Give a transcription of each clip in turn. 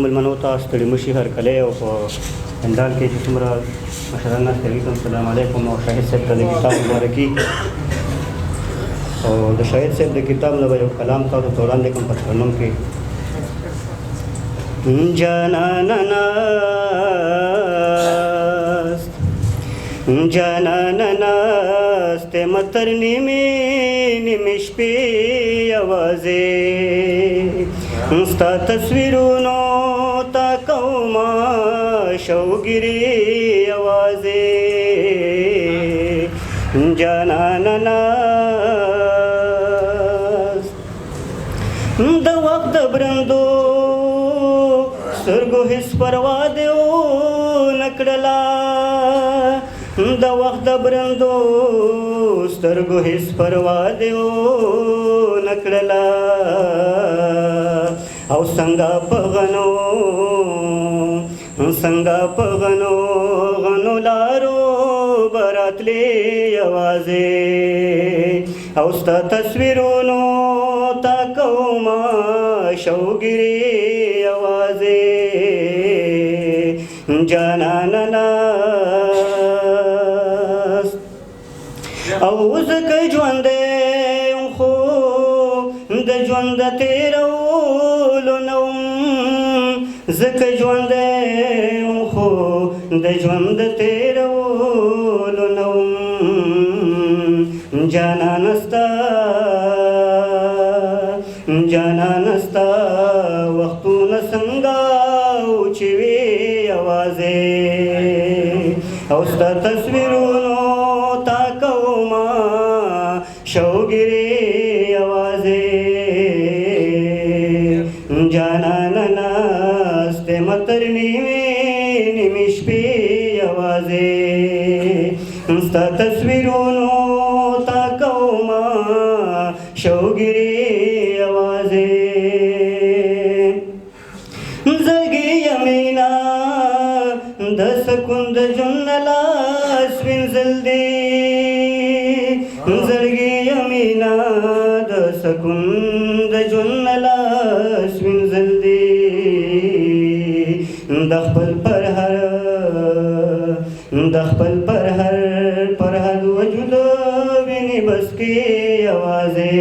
مېلمنو ته ستړي مشي هرکلی او په هندال کې چې څومره مشران ناست دي علیکم السلام علیکم او شاهد صاحب ته د کتاب مبارکي او د شاهد صاحب د کتاب نه به یو کلام تاسو ته وړاندې کوم په ترنم کې جانانه ناست متر نیمې شپې یوازې ستا تصویرونو تا کومه شوګیرې یوازې جانانه ناست د وخت د برندو سترګو هېڅ پروا دې ونه کړله د وخت د برندو سترګو هېڅ پروا دې ونه کړله او څنګه په غنو لارو براتلې یوازې او ستا تصویرونو تا کومه شوګیرې یوازې جانانه ناست او ځکه ژوندی یم خو د ژوند تېرولو نه وم ځکه ژوندی یم خو د ژوند تېرولو نه وم جانانه ستا وختونه څنګه و چې وې یوازې او ستا تصویرونو تا کومه شوګیرې یوازې جانانه ناست متر نیمې شپې یوازې ستا تصویرونو تا کومه شوګیرې یوازې زړګي یمینا د سکون د ژوند لاس وینځل دی زړګي یمینا د سکون د ژوند لاس وینځل دی د خپل پر هر وجود ویني بس کې یوازې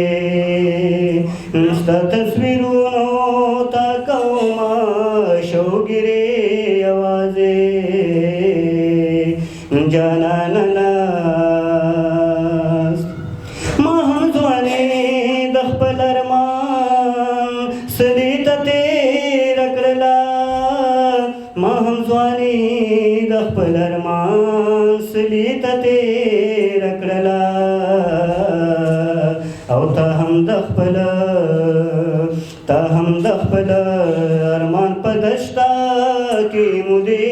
ستا تصویرونو تا کومه شوګیرې یوازې جانانه ناست ما هم ځواني د خپل ارمان سدې ته تېره کړله ما هم ځواني د خپل ارمان سدې ته تېره کړله او ته هم د خپل ارمان په دشته کې مودې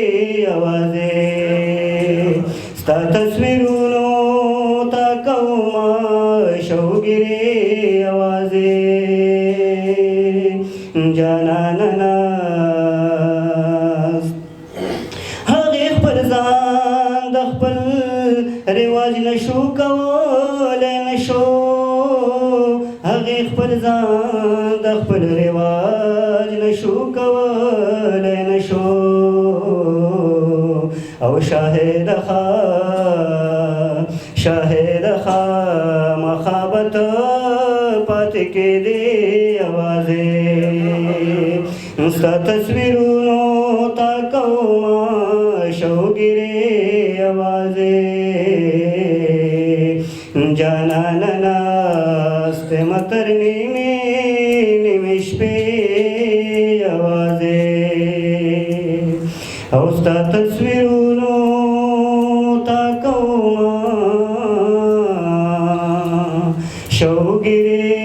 یوازې ستا تصویرونو تا کومه شوګیرې یوازې جانانه ناست هغې خپل ځان د خپل رواج نشو کولی هغې خپل ځان د خپل رواج نشو کولی او شاهد مخابت پاتې کېدې یوازې ستا تصویرونو تا کومه شوګیرې یوازې جانانه ناست متر نیمې شپې یوازې او ستا تصویرونو تا کومه شوګیرې